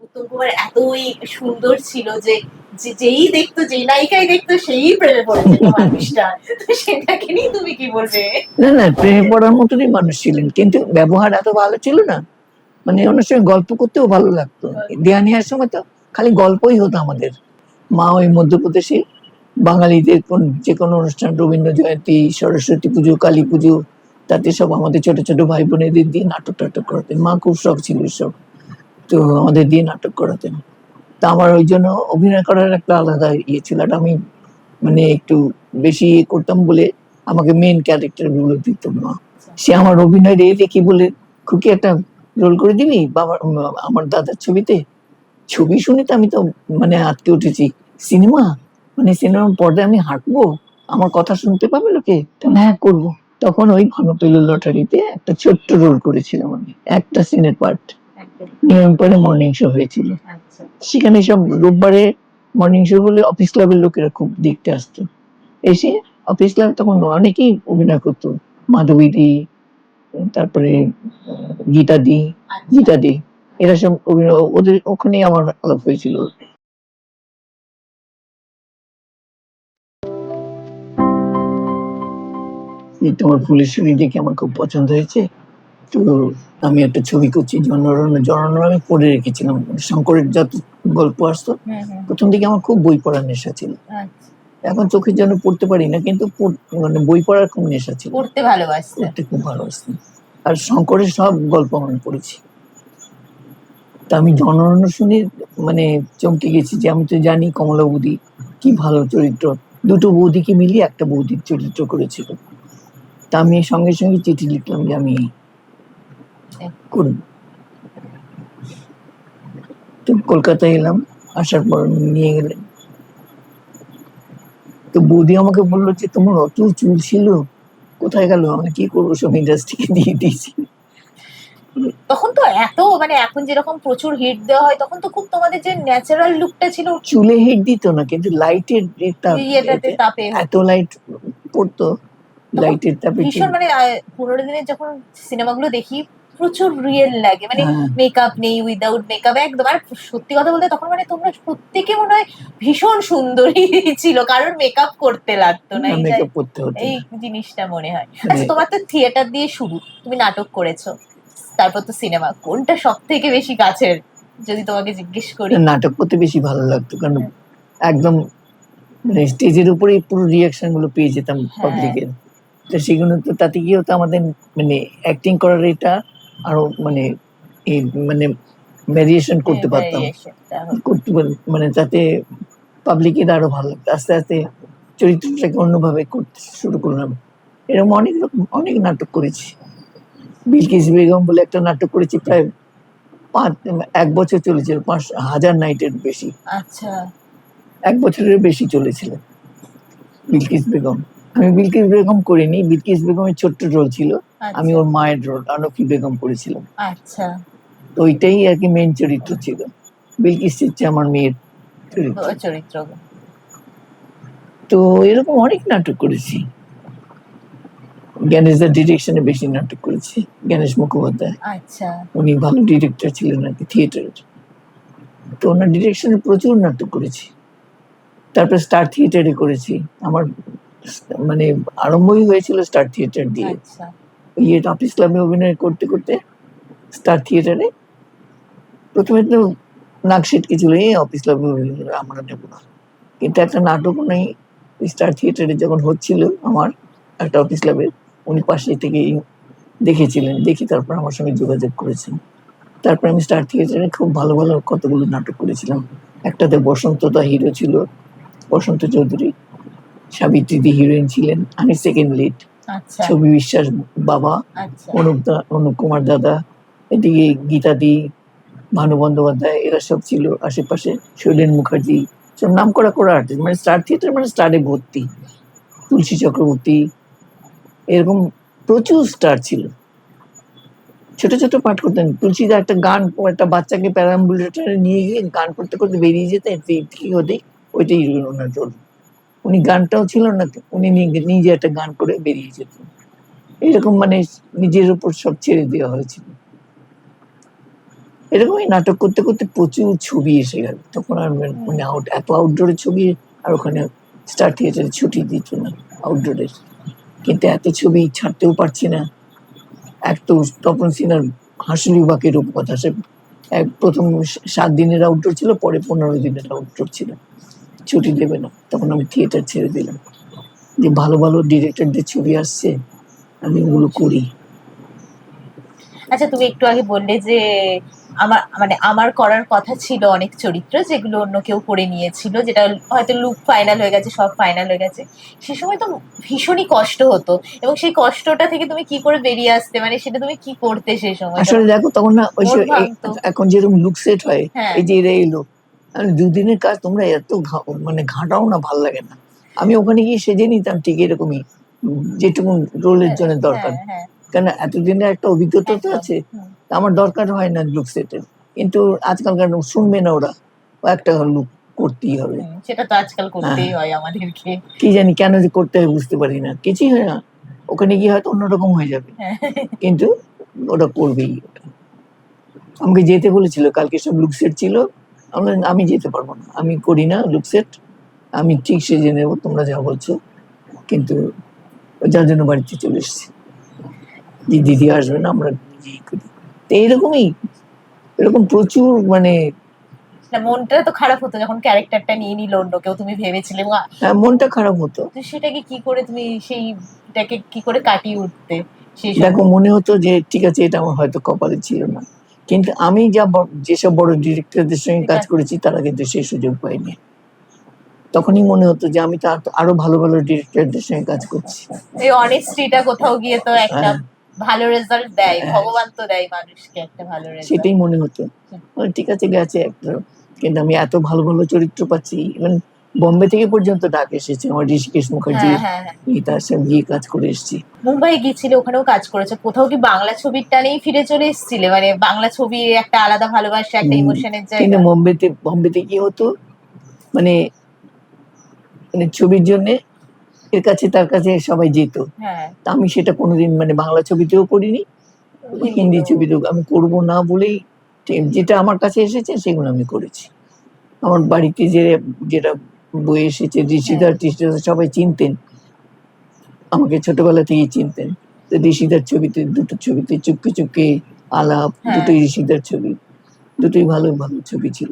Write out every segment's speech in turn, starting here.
উত্তম কুমার এতই সুন্দর ছিল যে যেই দেখতো, যেই নায়িকাই দেখতো সেই প্রেমে পড়ে যেত মানুষটা। তো সেটাকে নিয়ে তুমি কি বলবে? না না, প্রেমে পড়ার মতনই মানুষ ছিলেন, কিন্তু ব্যবহার এত ভালো ছিল না। মানে ওনার সঙ্গে গল্প করতেও ভালো লাগতো। দেয়া নেওয়ার সময় তো খালি গল্পই হতো আমাদের। মা ওই মধ্যপ্রদেশে বাঙালিদের যে কোনো অনুষ্ঠান, রবীন্দ্র জয়ন্তী, সরস্বতী পুজো, কালী পুজো, তাতে সব আমাদের ছোট ছোট ভাই বোনেদের দিয়ে নাটক টাটক করাতেন। মা খুব শখ ছিল সব, তো আমাদের দিয়ে নাটক করাতেন। তা আমার ওই জন্য অভিনয় করার একটা আলাদা ইয়ে ছিল। আর আমি মানে একটু বেশি ইয়ে করতাম বলে আমাকে মেন ক্যারেক্টার গুলো দিত মা। সে আমার অভিনয় দেখি বলে, খুকি একটা রোল করে দিবি বাবা আমার দাদার ছবিতে। ছবি শুনে তো আমি তো মানে আটকে উঠেছি। সিনেমা, মানে সিনেমার পর্দায় আমি হাঁটবো, আমার কথা শুনতে পাবে লোকে? হ্যাঁ করবো। তখন ওই ঘন পেল লটারিতে একটা ছোট্ট রোল করেছিলাম আমি, একটা সিনের পার্ট। নিয়ম করে মর্নিং শো হয়েছিল, সেখানে সব রোববারে মর্নিং শো বলে অফিস ক্লাবের লোকেরা খুব দেখতে আসতো। এসে অফিস ক্লাব তখন অনেকেই অভিনয় করতো, মাধবীদি, তারপরে গীতাদি, গীতাদি, এরা সব অভিনয়, ওদের ওখানে আমার আলাপ হয়েছিল। তোমার ফুলেশ্বরী দেখে আমার খুব পছন্দ হয়েছে, তো আমি একটা ছবি করছি জনরণ। জনরণ আমি পড়ে রেখেছিলাম, শঙ্করের যত গল্প আসতো প্রথম দিকে আমার খুব বই পড়ার নেশা ছিল। এখন চোখের জন্য পড়তে পারি না, কিন্তু মানে বই পড়ার খুব নেশা ছিল, পড়তে ভালোবাসতে, পড়তে খুব ভালোবাসতাম। আর শঙ্করের সব গল্প আমি পড়েছি। তা আমি জনরণ্য শুনে মানে চমকে গেছি যে আমি তো জানি কমলা বৌদি কি ভালো চরিত্র, দুটো বৌদিকে মিলিয়ে একটা বৌদির চরিত্র করেছিল। তা আমি সঙ্গে সঙ্গে চিঠি লিখলাম যে আমি করব। তো কলকাতায় এলাম, আসার পর নিয়ে গেলেন। তো বৌদি আমাকে বললো যে তোমার অত চুল ছিল, কোথায় গেল? আমি কি করবো, সব ইন্ডাস্ট্রিকে দিয়ে দিয়েছি। তখন তো এত মানে এখন যেরকম প্রচুর হিট দেওয়া হয়, তখন তো খুব তোমাদের যে ন্যাচারাল লুকটা ছিল। চুলে হিট দিত না, কিন্তু লাইটের তাপে এত লাইট পড়তো, লাইটের তাপে ভীষণ মানে পুরোনো দিনের যখন সিনেমাগুলো দেখি প্রচুর রিয়েল লাগে, মানে মেকআপ নেই, উইদাউট মেকআপ একদম। আর সত্যি কথা বলতে তখন মানে তোমরা প্রত্যেকে মনে হয় ভীষণ সুন্দরী ছিল, কারণ মেকআপ করতে লাগতো না, এই জিনিসটা মনে হয়। আচ্ছা, তোমার তো থিয়েটার দিয়ে শুরু, তুমি নাটক করেছো, তারপর তো সিনেমা, কোনটা সব থেকে বেশি কাছের যদি তোমাকে জিজ্ঞেস করি? নাটক করতে বেশি ভালো লাগতো, কারণ একদম মানে স্টেজের উপরেই পুরো রিয়াকশন গুলো পেয়ে যেতাম পাবলিকের। তো সেগুলো তো তাতে কি হতো, আমাদের মানে অ্যাক্টিং করার এটা আরো মানে এই মানে ভ্যারিয়েশন করতে পারতাম, মানে তাতে পাবলিকের আরো ভালো লাগতো। আস্তে আস্তে চরিত্রটাকে অন্যভাবে করতে শুরু করলাম। এরকম অনেক রকম অনেক নাটক করেছি। বিলকিস বেগম বলে একটা নাটক করেছি, প্রায় 1 বছর চলেছিল, 5,000 নাইটের বেশি। আচ্ছা, 1 বছরের বেশি চলেছিল বিলকিস বেগম। আমি বিলকিস বেগম করিনি, বিলকিস বেগমের ছোট্ট রোল ছিল, আমি ওর মায়ের রোল আনকি বেগম করেছিলাম। আচ্ছা, তো ওইটাই আর কি মেইন চরিত্র ছিল। বিলকিস হচ্ছে আমার মেয়ের চরিত্র। তো এরকম অনেক নাটক করেছি। গণেশদার ডিরেকশনে বেশি নাটক করেছি, গণেশ মুখোপাধ্যায়। আচ্ছা, উনি ভালো ডিরেক্টর ছিলেন আর কি থিয়েটারের, তো ওনার ডিরেকশনে প্রচুর নাটক করেছি। তারপর স্টার থিয়েটারে করেছি। আমার মানে আরম্ভই হয়েছিল স্টার থিয়েটার দিয়ে। ইয়ে অফিস ক্লাবে অভিনয় করতে করতে স্টার থিয়েটারে প্রথমে তো নাক সেটকে ছিল, এই অফিস ক্লাবে আমরা নেবো না, কিন্তু একটা নাটক নেই স্টার থিয়েটারে যখন হচ্ছিল আমার একটা অফিস ক্লাবে, উনি পাশে থেকে দেখেছিলেন, দেখি তারপর আমার সঙ্গে যোগাযোগ করেছেন। তারপর আমি স্টার থিয়েটারে খুব ভালো ভালো কতগুলো নাটক করেছিলাম। একটাতে বসন্তদা হিরো ছিল, বসন্ত চৌধুরী, সাবিত্রী হিরোইন ছিলেন, আমি সেকেন্ড লিড। ছবি বিশ্বাস বাবা, অনুপ কুমার দাদা, এদিকে গীতাদি, ভানু বন্দ্যোপাধ্যায়, এরা সব ছিল আশেপাশে, শৈলেন মুখার্জি, সব নাম করা আর্টিস্ট। মানে স্টার থিয়েটার মানে স্টারে ভর্তি। তুলসী চক্রবর্তী, এরকম প্রচুর স্টার ছিল। ছোট ছোট পাঠ করতেন। তুলসীদা একটা গান, একটা বাচ্চাকে প্যারাম্বুলেটরে নিয়ে গিয়ে গান করতে করতে বেরিয়ে যেতেন, ওইটাই ওনার রোল। উনি গানটাও ছিল না, উনি নিজে একটা গান করে বেরিয়ে যেতেন। এরকম মানে নিজের উপর সব ছেড়ে দেওয়া হয়েছিল। এরকমই নাটক করতে করতে প্রচুর ছবি এসে গেল, তখন আর মানে এত আউটডোরের ছবি, আর ওখানে স্টার থিয়েটারে ছুটি দিত না আউটডোরের, কিন্তু এত ছবি ছাড়তেও পারছি না। এক তো তপন সিনহার হাসিলি বাঁকের রূপকথা, সে প্রথম 7 দিনের আউটডোর ছিল, পরে 15 দিনের আউটডোর ছিল, ছুটি দেবে না, তখন আমি থিয়েটার ছেড়ে দিলাম, যে ভালো ভালো ডিরেক্টরদের ছবি আসছে, আমি ওগুলো করি। আচ্ছা, তুমি একটু আগে বললে যে আমার করার কথা ছিল অনেক চরিত্র যেগুলো অন্য কেউ করে নিয়েছিল, যেটা হয়তো লুক ফাইনাল হয়ে গেছে, সব ফাইনাল হয়ে গেছে। সে সময় তো ভীষণই কষ্ট হতো, এবং সেই কষ্টটা থেকে তুমি কি করে বেরিয়ে আসতে, মানে সেটা তুমি কি করতে সেই সময়? আসলে দেখো তখন না ওই মন ভাঙতো। এখন যেরকম লুক সেট হয়, হ্যাঁ। এই যে এরা এলো, আমি 2 দিনের কাজ তোমরা এত মানে ঘাটাও না, ভাল লাগে না। আমি ওখানে গিয়ে সেজে নিতাম ঠিক এরকমই, যেটুকু রোলের জন্য দরকার, হ্যাঁ, হ্যাঁ, কেন এতদিনের একটা অভিজ্ঞতা তো একদম। আছে, তা আমার দরকার হয় না লুক সেটের। কিন্তু আজকালকার শুনবে না ওরা, ও একটা লুক করতেই হবে। সেটা তো আজকাল হ্যাঁ, করতেই হয় আমাদেরকে। কি জানি কেন যে করতে হয় বুঝতে পারি না, কিছুই হয় না, ওখানে গিয়ে হয়তো অন্যরকম হয়ে যাবে, হ্যাঁ। কিন্তু ওটা করবেই। আমাকে যেতে বলেছিল, কালকে সব লুক সেট ছিল, আমি যেতে পারবো না, আমি করি না লুক সেট, আমি ঠিক সেজে নেবো তোমরা যা বলছো। কিন্তু যার জন্য বাড়িতে চলে এসেছি, যে দিদি আসবে না, আমরা নিজেই করি। তো এইরকমই, এরকম প্রচুর মানে না, মনটা তো খারাপ হতো যখন ক্যারেক্টারটা নিয়ে নিল অন্য কেউ, তুমি ভেবেছিলে, এবং মনটা খারাপ হতো। তো সেটাকে কি করে তুমি সেইটাকে কি করে কাটিয়ে উঠতে সেই দেখো সময়? মনে হতো যে ঠিক আছে, এটা আমার হয়তো কপালে ছিল না, কিন্তু আমি যেসব বড় ডিরেক্টরদের সঙ্গে কাজ করেছি তারা কিন্তু সেই সুযোগ পায়নি। তখনই মনে হতো যে আমি তো আরো ভালো ভালো ডিরেক্টরদের সঙ্গে কাজ করছি। এই অনেস্টিটা কোথাও গিয়ে তো একটা হ্যাঁ, ভালো রেজাল্ট দেয়, হ্যাঁ, ভগবান তো দেয় মানুষকে একটা ভালো রেজাল্ট। সেটাই মনে হতো। ঠিক আছে, গেছে একটা, কিন্তু আমি এত ভালো ভালো চরিত্র পাচ্ছি, ইভেন বোম্বে থেকে পর্যন্ত ডাক এসেছে আমার, ঋষিকেশ মুখার্জি, হ্যাঁ, হ্যাঁ, হ্যাঁ। তার সঙ্গে গিয়ে কাজ করে এসেছি। মুম্বাই গিয়েছিলে, ওখানেও কাজ করেছো, কোথাও কি বাংলা ছবির টানেই ফিরে চলে এসেছিলে? মানে বাংলা ছবির একটা আলাদা ভালোবাসা, একটা ইমোশনের কিন্তু জায়গা। বোম্বেতে কি হতো, মানে মানে ছবির জন্য এর কাছে তার কাছে সবাই যেত, হ্যাঁ। তা আমি সেটা কোনোদিন মানে বাংলা ছবিতেও করিনি, হিন্দি ছবিতেও আমি করবো না বলেই যেটা আমার কাছে এসেছে সেগুলো আমি করেছি। আমার বাড়িতে যেটা বই এসেছে, ঋষিদার টিষিদার সবাই চিনতেন আমাকে, ছোটবেলা থেকেই চিনতেন। তো ঋষিদার ছবিতে, দুটো ছবিতে, চুপকে চুপকে, আলাপ, হ্যাঁ। দুটোই ঋষিদার ছবি, দুটোই ভালো ভালো ছবি ছিল।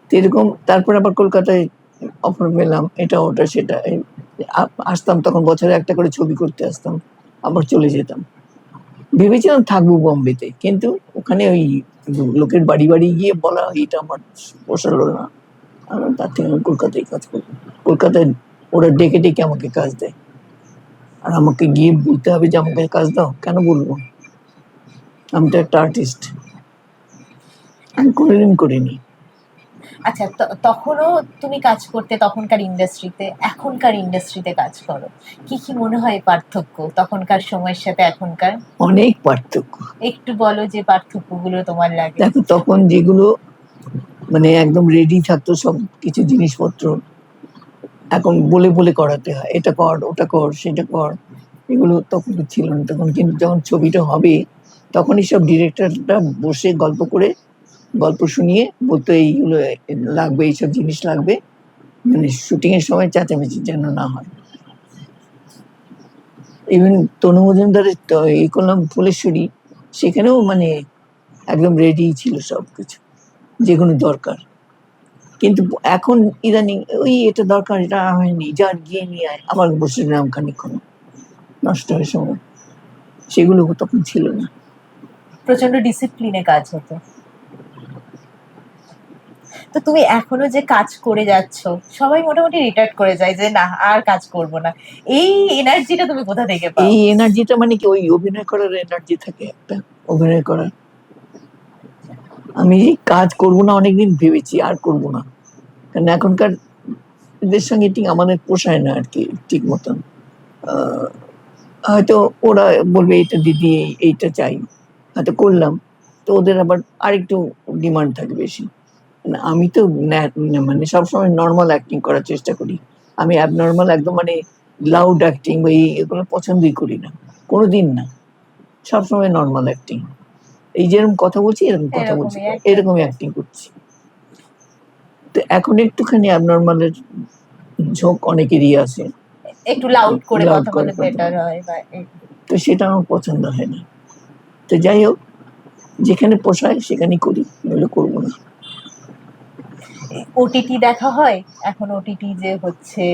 তো এরকম তারপর আবার কলকাতায় অফার পেলাম, এটা ওটা সেটা, আসতাম তখন বছরে একটা করে ছবি করতে আসতাম, আবার চলে যেতাম। ভেবেছিলাম থাকবো বোম্বেতে, কিন্তু ওখানে ওই লোকের বাড়ি বাড়ি গিয়ে বলা, এটা আমার পোষালো না, তার থেকে আমি কলকাতায় কাজ করবো। কলকাতায় ওরা ডেকে ডেকে আমাকে কাজ দেয়, আর আমাকে গিয়ে বলতে হবে যে আমাকে কাজ দাও, কেন বলবো? আমি তো একটা আর্টিস্ট, আমি কোনোদিন করিনি। আচ্ছা, তখনও তুমি কাজ করতে তখনকার ইন্ডাস্ট্রিতে, এখনকার ইন্ডাস্ট্রিতে কাজ করো, কি কি মনে হয় পার্থক্য তখনকার সময়ের সাথে এখনকার? অনেক পার্থক্য। একটু বলো যে পার্থক্যগুলো তোমার লাগে। দেখো তখন যেগুলো মানে একদম রেডি থাকতো সব কিছু জিনিসপত্র, এখন বলে বলে করাতে হয়, এটা কর, ওটা কর, সেটা কর, এগুলো তখন ছিল না। তখন কিন্তু যখন ছবিটা হবে, তখনই সব ডিরেক্টররা বসে গল্প করে, গল্প শুনিয়ে বলতো এইগুলো লাগবে, এইসব জিনিস লাগবে, মানে শুটিং এর সময় চেঁচামেচি যেন না হয়। ইভেন তনু মজুমদারের এই করলাম ফুলেশ্বরী, সেখানেও মানে একদম রেডি ছিল সবকিছু, যেগুলো দরকার। কিন্তু এখন ইদানিং ওই এটা দরকার, এটা হয়নি, যার গিয়ে নিয়ে আয়, আবার বসে নিলাম খানিক্ষণ, নষ্ট হয়ে সময়, সেগুলো তখন ছিল না। প্রচন্ড ডিসিপ্লিনে কাজ হতো। তো তুমি এখনো যে কাজ করে যাচ্ছ, সবাই মোটামুটি রিটায়ার্ড করে যায় যে না আর কাজ করব না, এই এনার্জিটা তুমি কোথা থেকে পাও? এই এনার্জিটা মানে কি, ওই অভিনয় করার এনার্জি থাকে একটা, অভিনয় করার। আমি কাজ করব না অনেকদিন ভেবেছি, আর করব না, কারণ এখনকার এদের সঙ্গে ঠিক আমাদের পোষায় না আর কি, ঠিক মতন। হয়তো ওরা বলবে এটা দিদি এইটা চাই, হয়তো করলাম, তো ওদের আবার আরেকটু ডিমান্ড থাকে বেশি। আমি তো মানে সবসময় নর্মাল অ্যাক্টিং করার চেষ্টা করি, আমি অ্যাবনর্মাল একদম মানে লাউড অ্যাক্টিং বা এগুলো পছন্দই করি না, কোনোদিন না, সবসময় নর্মাল অ্যাক্টিং। এই যেরকম কথা বলছি এরকম কথা বলছি, এরকমই একটা এরকমই অ্যাক্টিং করছি। তো এখন একটুখানি অ্যাবনর্মালের ঝোঁক অনেকেরই আছে, একটু লাউড করে Loud কথা করে বলে কথা বেটার বলে। হয় বা তো সেটা আমার পছন্দ হয় না। তো যাই হোক, যেখানে পোষায় সেখানেই করি, নইলে করবো না। ওটিটি দেখা হয় এখন, ওটিটি যে হচ্ছে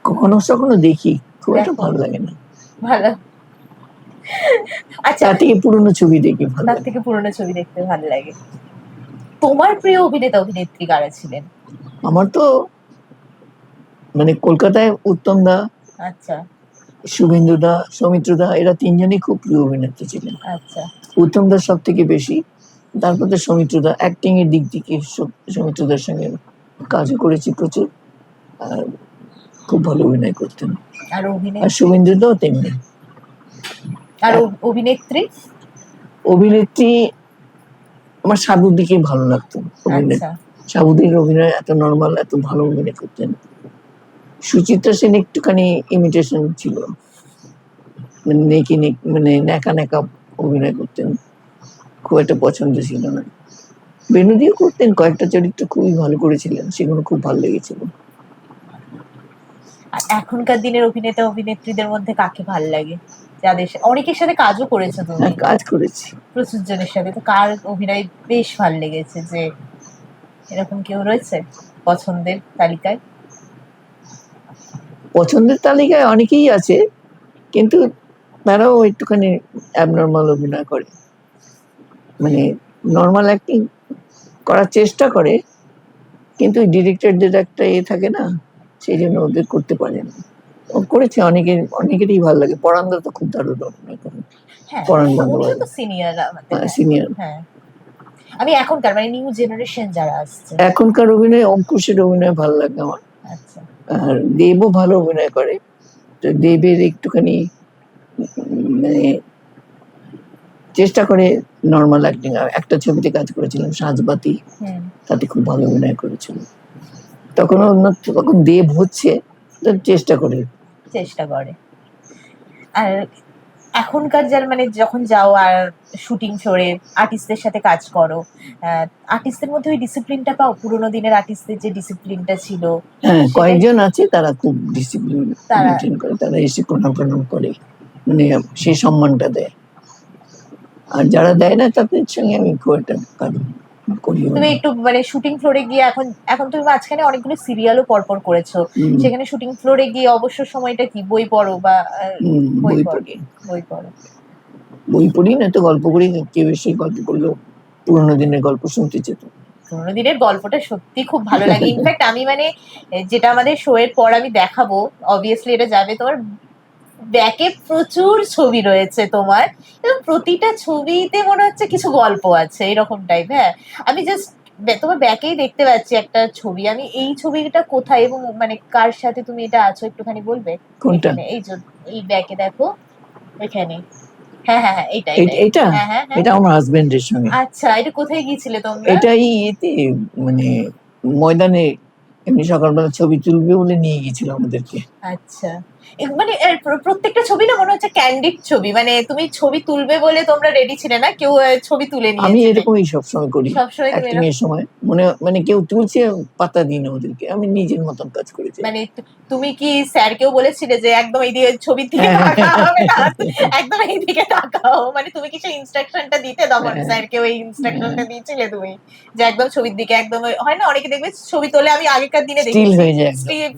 কখনো কখনো দেখি, খুব একটা দেখো? ভালো লাগে না। ভালো। আচ্ছা, তার থেকে পুরোনো ছবি দেখি ভালো তার লাগে। থেকে পুরোনো ছবি দেখতে ভালো লাগে। তোমার প্রিয় অভিনেতা অভিনেত্রী কারা ছিলেন? আমার তো মানে কলকাতায় উত্তম দা, আচ্ছা শুভেন্দু দা, সৌমিত্র দা, এরা তিনজনই খুব প্রিয় অভিনেতা ছিলেন। আচ্ছা। উত্তম দার সব থেকে বেশি, তারপর তো সৌমিত্র দা। অ্যাক্টিং এর দিক থেকে সৌমিত্র দার সঙ্গে কাজও করেছি প্রচুর, আর খুব ভালো অভিনয় করতেন। আর আর অভিনেত্রী? শুভেন্দু দাও তেমনি। আর অভিনেত্রী? অভিনেত্রী আমার সাবুদিকে ভালো লাগতো অভিনয়। আচ্ছা সাবুদির অভিনয় এত নর্মাল, এত ভালো অভিনয় করতেন। সুচিত্রা সেন একটুখানি ইমিটেশন ছিল, মানে মানে ন্যাকা ন্যাকা অভিনয় করতেন, খুব একটা পছন্দ ছিল না। বেনু করতেন, কয়েকটা চরিত্র খুবই ভালো করেছিলেন, সেগুলো খুব ভালো লেগেছিল। আর এখনকার দিনের অভিনেতা অভিনেত্রীদের মধ্যে কাকে ভাল লাগে? যাদের অনেকের সাথে কাজও করেছো তুমি, হ্যাঁ, কাজ করেছি। প্রচুর জনের সাথে, তো কার অভিনয় বেশ ভাল লেগেছে? যে এরকম কেউ রয়েছে পছন্দের তালিকায়? পছন্দের তালিকায় অনেকেই আছে, কিন্তু তারাও একটুখানি অ্যাবনর্মাল অভিনয় করে, মানে নর্মাল অ্যাক্টিং করার চেষ্টা করে, কিন্তু ডিরেক্টরদের একটা থাকে না, সেই জন্য ওদের করতে পারে না। ও করেছে, অনেকেরই ভালো লাগে। পরান্দা তো খুব দারুণ অভিনয় করেন, হ্যাঁ, পরাণ উনিও তো বন্দ্যোপাধ্যায়, সিনিয়র আমাদের। হ্যাঁ সিনিয়র। হ্যাঁ। আমি এখনকার মানে নিউ জেনারেশন যারা আসছে। এখনকার অভিনয়, অঙ্কুশের অভিনয় ভালো লাগে আমার। আচ্ছা। আর দেবও ভালো অভিনয় করে। তো দেবের একটুখানি মানে চেষ্টা করে নর্মাল অ্যাক্টিং। একটা ছবিতে কাজ করেছিলাম, সাজবাতি, তাতে খুব ভালো অভিনয় করেছিল। তখন দেব হচ্ছে, চেষ্টা করে। আর এখনকার যার মানে যখন যাও আর শুটিং ফ্লোরে আর্টিস্টদের সাথে কাজ করো, আর্টিস্টদের মধ্যে ওই ডিসিপ্লিনটা পাও? পুরোনো দিনের আর্টিস্টদের যে ডিসিপ্লিনটা ছিল। হ্যাঁ, সেটাই কয়েকজন আছে তারা খুব ডিসিপ্লিন তারা মেনটেন করে, তারা এসে প্রণাম প্রণাম করে, মানে সেই সম্মানটা দেয়। আর যারা দেয় না তাদের সঙ্গে আমি খুব একটা কাজ করিও তুমি না। একটু মানে শুটিং ফ্লোরে গিয়ে এখন এখন তুমি মাঝখানে অনেকগুলো সিরিয়ালও পরপর করেছো, সেখানে শুটিং ফ্লোরে গিয়ে অবসর সময়টা কি বই পড়ো বা বই বই পড়ো? পড়ি। বই পড়ো। বই পড়ি না তো গল্প করি, কেউ এসে গল্প করলো, পুরোনো দিনের গল্প শুনতে চেত। পুরোনো দিনের গল্পটা সত্যি খুব ভালো লাগে। ইনফ্যাক্ট আমি মানে যেটা আমাদের শো এর পর আমি দেখাবো, অবভিয়াসলি এটা যাবে তোমার ব্যাকে, প্রচুর ছবি রয়েছে তোমার, এবং প্রতিটা ছবিতে মনে হচ্ছে কিছু গল্প আছে এরকম টাইপ। হ্যাঁ, আমি জাস্ট তোমার ব্যাকেই দেখতে পাচ্ছি একটা ছবি। আমি এই ছবিটা কোথায় এবং মানে কার সাথে তুমি এটা আছো একটুখানি বলবে? কোনটা? এখানে এই যে এই ব্যাকে দেখো, এখানে। হ্যাঁ হ্যাঁ হ্যাঁ, এইটা এটা হ্যাঁ হ্যাঁ হ্যাঁ। এটা আমার হাজবেন্ডের সঙ্গে। আচ্ছা, এটা কোথায় গিয়েছিলে তোমরা? এটাই এতে, মানে ময়দানে এমনি সকালবেলা ছবি তুলবে বলে নিয়ে গেছিল আমাদেরকে। আচ্ছা, মানে প্রত্যেকটা ছবি না মনে হচ্ছে ক্যান্ডিড ছবি, মানে তুমি ছবি তুলবে বলে তোমরা রেডি ছিলে না, কেউ ছবি তুলে আমি নিয়েছে। এরকমই সবসময় করি, সবসময় তুমি অ্যাক্টিং এর সময় মানে কেউ তুলছে, পাতা দিই না ওদেরকে, আমি নিজের মতন কাজ করেছি। মানে তুমি কি স্যারকেও বলেছিলে যে একদম এইদিকে ছবির দিকে হ্যাঁ, তাকাও হবে না, একদম এইদিকে তাকাও? মানে তুমি কি সেই ইনস্ট্রাকশনটা দিতে তখন স্যারকে? ওই ইনস্ট্রাকশনটা দিয়েছিলে তুমি যে একদম ছবির দিকে একদম? হয় না অনেকে দেখবে ছবি তোলে, আমি আগেকার দিনে স্টিল দেখেছি হয়ে যায় একদম। স্লিপ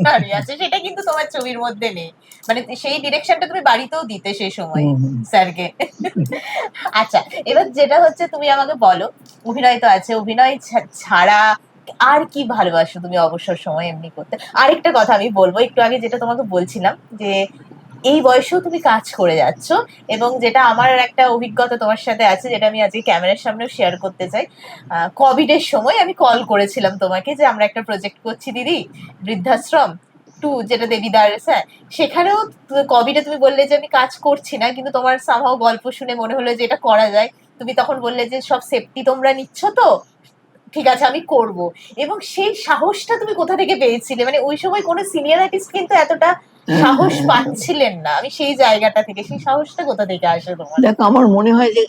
দাঁড়িয়ে আছে, সেটা কিন্তু তোমার ছবির মধ্যে নেই। মানে সেই ডিরেকশনটা তুমি বাড়িতেও দিতে সেই সময় স্যারকে। আচ্ছা, এবার যেটা হচ্ছে তুমি আমাকে বলো, অভিনয় তো আছে, অভিনয় ছাড়া আর কি ভালোবাসো তুমি অবসর সময় এমনি করতে? আরেকটা কথা আমি বলবো, একটু আগে যেটা তোমাকে বলছিলাম যে এই বয়সেও তুমি কাজ করে যাচ্ছ, এবং যেটা আমার একটা অভিজ্ঞতা তোমার সাথে আছে, যেটা আমি আজকে ক্যামেরার সামনেও শেয়ার করতে চাই। কোভিড এর সময় আমি কল করেছিলাম তোমাকে যে আমরা একটা প্রজেক্ট করছি দিদি, বৃদ্ধাশ্রম 2, যেটা দেবীদার। হ্যাঁ, সেখানেও কোভিডে তুমি বললে যে আমি কাজ করছি না, কিন্তু তোমার সামহাও গল্প শুনে মনে হলো যে এটা করা যায়। তুমি তখন বললে যে সব সেফটি তোমরা নিচ্ছ তো, ঠিক আছে আমি করব। এবং সেই সাহসটা তুমি কোথা থেকে পেয়েছিলে? মানে ওই সময় কোনো সিনিয়র আর্টিস্ট কিন্তু এতটা সাহস পাচ্ছিলেন না? আমি সেই জায়গাটা থেকে, সেই সাহসটা কোথা থেকে আসে তোমার? দেখো, আমার মনে হয় যে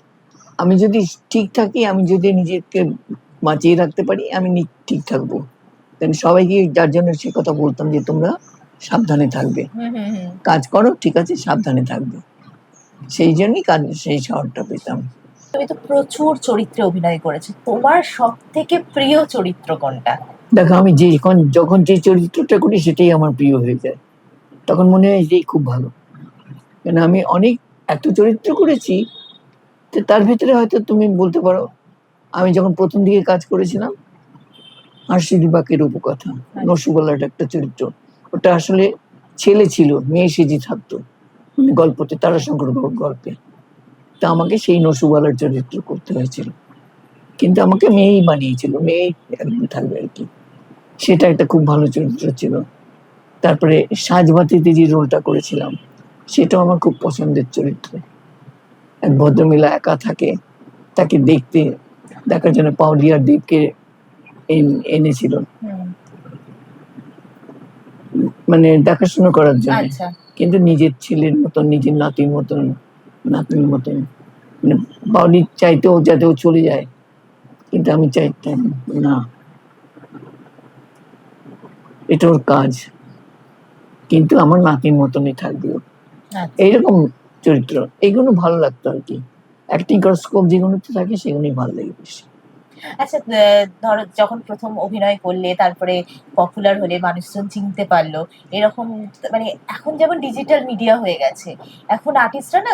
আমি যদি ঠিক থাকি, আমি যদি নিজেকে বাঁচিয়ে রাখতে পারি, আমি ঠিক থাকবো। কারণ সবাইকে যার জন্য সে কথা বলতাম যে তোমরা সাবধানে থাকবে, কাজ করো, ঠিক আছে, সাবধানে থাকবে। সেই জন্যই সেই শহরটা পেতাম। তুমি তো প্রচুর চরিত্রে অভিনয় করেছো, তোমার সব থেকে প্রিয় চরিত্র কোনটা? দেখো, আমি যখন যে চরিত্রটা করি সেটাই আমার প্রিয় হয়ে যায়। তখন মনে হয় এটাই খুব ভালো। কেন আমি অনেক এত চরিত্র করেছি, তো তার ভিতরে হয়তো তুমি বলতে পারো, আমি যখন প্রথম দিকে কাজ করেছিলাম হাসিদিবাকের উপকথা, নসুগলার একটা চরিত্র, ওটা আসলে ছেলে ছিল, মেয়ে সেজে থাকতো গল্পতে, তারাশঙ্কর গল্পে। তা আমাকে সেই নসুগলার চরিত্র করতে হয়েছিল, কিন্তু আমাকে মেয়েই বানিয়েছিল, মেয়ে একদম থাকবে আর কি। সেটা একটা খুব ভালো চরিত্র ছিল। তারপরে সাজবাতিতে যে রোলটা করেছিলাম, সেটাও আমার খুব পছন্দের চরিত্র। এক ভদ্রমহিলা একা থাকে, তাকে দেখার জন্য পাওলিয়ার দ্বীপকে এনেছিল, মানে দেখাশোনা করার জন্য। কিন্তু নিজের ছেলের মতন, নিজের নাতির মতন, মানে পাওলি চাইতেও যাতে ও চলে যায়, কিন্তু আমি চাইতাম না, এটা ওর কাজ, কিন্তু আমার নাতির মতনই থাকবে। এইরকম চরিত্র, এইগুলো ভালো লাগতো আর কি। অ্যাক্টিং করার স্কোপ যেগুলোতে থাকে সেগুলোই ভালো লাগে বেশি। আচ্ছা, ধরো যখন প্রথম অভিনয় করলে, তারপরে পপুলার হলে, মানুষজন চিনতে পারলো, এরকম মানে এখন যেমন ডিজিটাল মিডিয়া হয়ে গেছে, এখন আর্টিস্টরা না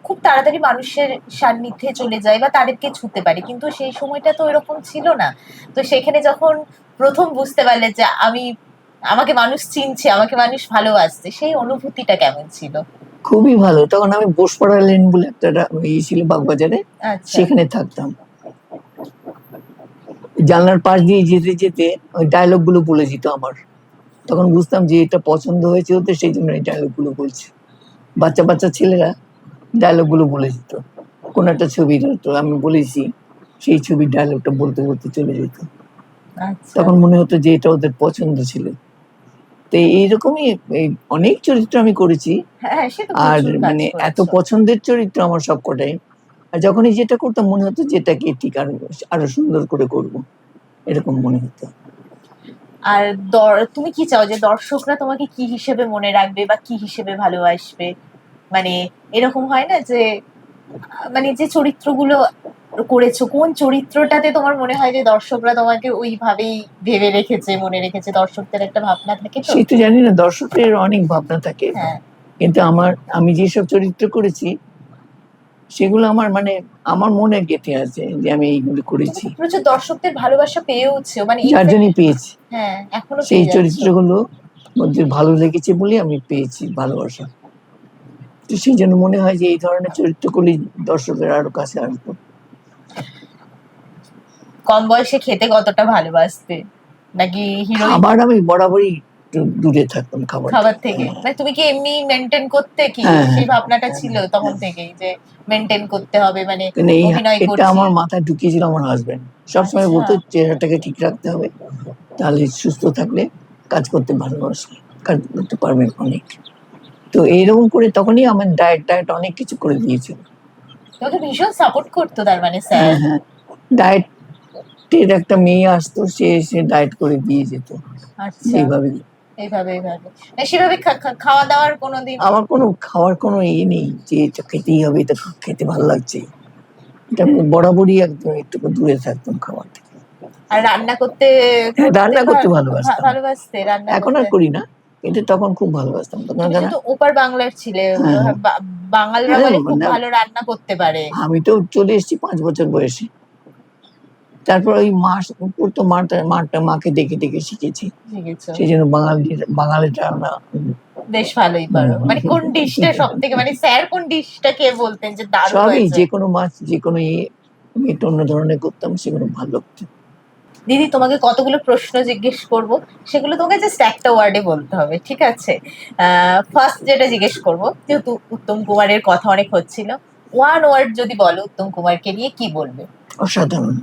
খুব তাড়াতাড়ি মানুষের সান্নিধ্যে চলে যায় বা তাদেরকে ছুঁতে পারে, কিন্তু সেই সময়টা তো এরকম ছিল না। তো সেখানে যখন প্রথম বুঝতে পারলে যে আমাকে মানুষ চিনছে, আমাকে মানুষ ভালোবাসছে, সেই অনুভূতিটা কেমন ছিল? খুবই ভালো। তখন আমি বোসপাড়া লেন বলে একটা ছিল বাগবাজারে, সেখানে থাকতাম। জানলার পাশ দিয়ে যেতে যেতে ওই ডায়লগ গুলো বলে যেত আমার, তখন বুঝতাম যে এটা পছন্দ হয়েছে ওদের, সেই জন্য এই ডায়লগ গুলো বলছে। বাচ্চা বাচ্চা ছেলেরা ডায়লগ গুলো বলে যেত। কোন একটা ছবির হয়তো আমি বলেছি, সেই ছবির ডায়লগটা বলতে বলতে চলে যেত। তখন মনে হতো যে এটা ওদের পছন্দ ছিল। তো এইরকমই অনেক চরিত্র আমি করেছি, আর মানে এত পছন্দের চরিত্র আমার সবকটাই। আর যখনই যেটা করতাম মনে হতো যেটাকে ঠিক আরো সুন্দর করে করব, এরকম মনে হতো। আর তুমি কি চাও যে দর্শকরা তোমাকে কি হিসেবে মনে রাখবে বা কি হিসেবে ভালোবাসবে? মানে এরকম হয় না যে, মানে যে চরিত্রগুলো করেছো, কোন চরিত্রটাতে তোমার মনে হয় যে দর্শকরা তোমাকে ওইভাবেই ভেবে রেখেছে, মনে রেখেছে? দর্শকদের একটা ভাবনা থাকে তো। সেটা জানি না, দর্শকের অনেক ভাবনা থাকে, কিন্তু আমি যেসব চরিত্র করেছি সেগুলো আমার মানে আমার মনে গেঁথে আছে যে আমি এইগুলো করেছি। প্রচুর দর্শকদের ভালোবাসা পেয়েওছো, মানে যার জন্যই পেয়েছি। এখনো সেই চরিত্রগুলো মধ্যে ভালো লেগেছে বলে আমি পেয়েছি ভালোবাসা। তো সেই জন্য মনে হয় যে এই ধরনের চরিত্রগুলি দর্শকের আরো কাছে আসবে। কম বয়সে খেতে কতটা ভালোবাসতে, নাকি হিরোইন? আবার আমি বরাবরই দূরে থাকতাম খাবার থেকে। মানে তুমি কি এমনি মেনটেন করতে, কি সেই ভাবনাটা ছিল তখন থেকেই যে মেনটেন করতে হবে, মানে অভিনয় করছি? এটা আমার মাথায় ঢুকিয়েছিল আমার হাজবেন্ড, সবসময় বলতো চেহারাটাকে ঠিক রাখতে হবে, তাহলে সুস্থ থাকলে কাজ করতে ভালোবাসবে, কাজ করতে পারবে অনেক। তো এইরকম করে তখনই আমার ডায়েট অনেক কিছু করে দিয়েছিল। তোকে ভীষণ সাপোর্ট করতো তার মানে স্যার? হ্যাঁ, ডায়েটের একটা মেয়ে আসতো, সে এসে ডায়েট করে দিয়ে যেত। এইভাবে সেভাবে খাওয়া দাওয়ার কোনোদিন? আমার কোনো খাওয়ার কোনো নেই যে এটা খেতেই হবে, এটা খেতে ভালো লাগছে, এটা বরাবরই একদম একটু দূরে থাকতাম খাবার থেকে। আর রান্না করতে ভালোবাসতে? এখন আর করি না, কিন্তু তখন খুব ভালোবাসতাম। তখন তো ওপার বাংলার ছিলে, বাঙালরা বলে খুব ভালো রান্না করতে পারে। আমি তো চলে এসেছি 5 বছর বয়সে, তারপর ওই মাকে দেখে দেখে শিখেছি, সেই জন্য বাঙালি রান্না বেশ ভালোই পারো। মানে কোন ডিশটা সব থেকে, মানে স্যার কোন ডিশটাকে বলতেন যে দারুণ হয়েছে? সবই, যে কোনো মাছ, যে কোনো একটু অন্য ধরনের করতাম, সেগুলো ভালো লাগতো। দিদি, তোমাকে কতগুলো প্রশ্ন জিজ্ঞেস করব, সেগুলো তোমাকে জাস্ট একটা ওয়ার্ডে বলতে হবে, ঠিক আছে? ফার্স্ট যেটা জিজ্ঞেস করব, যেহেতু উত্তম কুমারের কথা অনেক হচ্ছিল, ওয়ান ওয়ার্ড যদি বলো উত্তম কুমারকে নিয়ে, কি বলবে? অসাধারণ।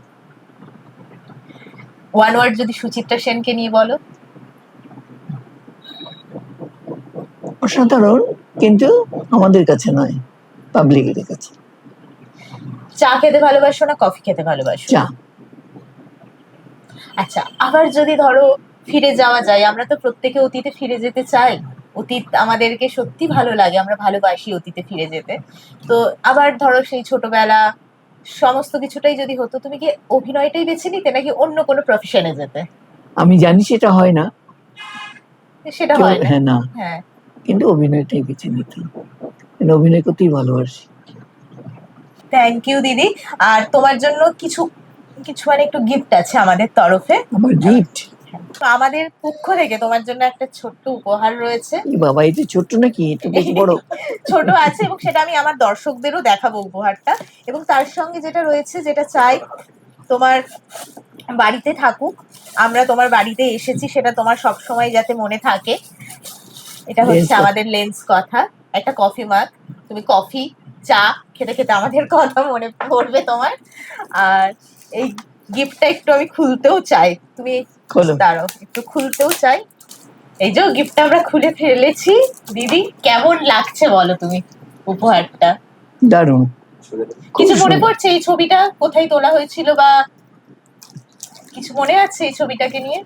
ওয়ান ওয়ার্ড যদি সুচিত্রা সেনকে নিয়ে বলো? অসাধারণ, কিন্তু আমাদের কাছে নয়, পাবলিকের কাছে। চা খেতে ভালোবাসো না কফি খেতে ভালোবাসো? চা। আচ্ছা, আবার যদি ধরো ফিরে যাওয়া যায়, আমরা তো প্রত্যেকে অতীতে ফিরে যেতে চাই, অতীত আমাদেরকে সত্যি ভালো লাগে, আমরা ভালোবাসি অতীতে ফিরে যেতে। তো আবার ধরো সেই ছোটবেলা সমস্ত কিছুটাই যদি হতো, তুমি কি অভিনয়টাই বেছে নিতে নাকি অন্য কোনো প্রফেশনে যেতে? আমি জানি সেটা হয় না, সেটা কেউ, হয় না। হ্যাঁ না, হ্যাঁ, কিন্তু অভিনয়টাই বেছে নিতাম, কারণ অভিনয় করতেই ভালোবাসি। থ্যাংক ইউ দিদি। আর তোমার জন্য কিছু কিছু মানে একটু গিফট আছে আমাদের তরফে। আমার গিফট? তো আমাদের পক্ষ থেকে তোমার জন্য একটা ছোট্ট উপহার রয়েছে। এই বাবা, এটা ছোট্ট নাকি? এটা বেশ বড়। ছোট আছে, এবং সেটা আমি আমার দর্শকদেরও দেখাবো উপহারটা। এবং তার সঙ্গে যেটা রয়েছে, যেটা চাই তোমার বাড়িতে থাকুক, আমরা তোমার বাড়িতে এসেছি সেটা তোমার সব সময় যাতে মনে থাকে। এটা হচ্ছে লেন্স। আমাদের লেন্স কথা, একটা কফি মাগ। তুমি কফি চা খেতে খেতে আমাদের কথা মনে পড়বে তোমার। আর এই গিফটটা একটু আমি খুলতেও চাই, তুমি খোলো। দাঁড়াও, একটু খুলতেও চাই। এই যে গিফটটা আমরা খুলে ফেলেছি। দিদি, কেমন লাগছে বলো তুমি উপহারটা? দারুণ, খুব কিছু মনে সুন্দর। পড়ছে এই ছবিটা কোথায় তোলা হয়েছিল, বা কিছু মনে আছে এই ছবিটাকে নিয়ে?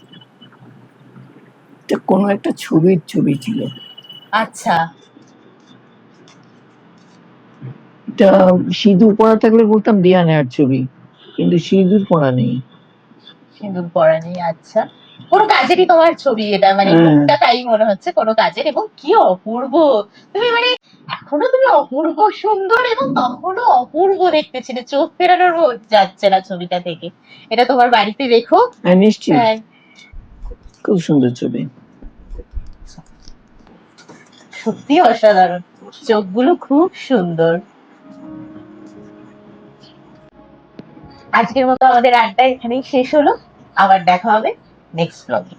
এটা কোনো একটা ছবির ছবি ছিল। আচ্ছা, এটা সিঁদুর পরা থাকলে বলতাম দিয়া নেয়ার ছবি, কিন্তু সিঁদুর পরা নেই। সিঁদুর পরা নেই। আচ্ছা, কোনো কাজেরই তোমার ছবি এটা, মানে হ্যাঁ। মুখটা তাই মনে হচ্ছে কোনো কাজের। এবং কি অপূর্ব তুমি, মানে এখনো তুমি অপূর্ব সুন্দর, এবং তখনও অপূর্ব দেখতে ছিলে, চোখ ফেরানোর যাচ্ছে না ছবিটা থেকে। এটা তোমার বাড়িতে রেখো। হ্যাঁ, নিশ্চয়ই, হ্যাঁ, খুব সুন্দর ছবি। সত্যি অসাধারণ, চোখগুলো খুব সুন্দর। আজকের মতো আমাদের আড্ডা এখানেই শেষ হলো, আবার দেখা হবে নেক্সট ব্লগে।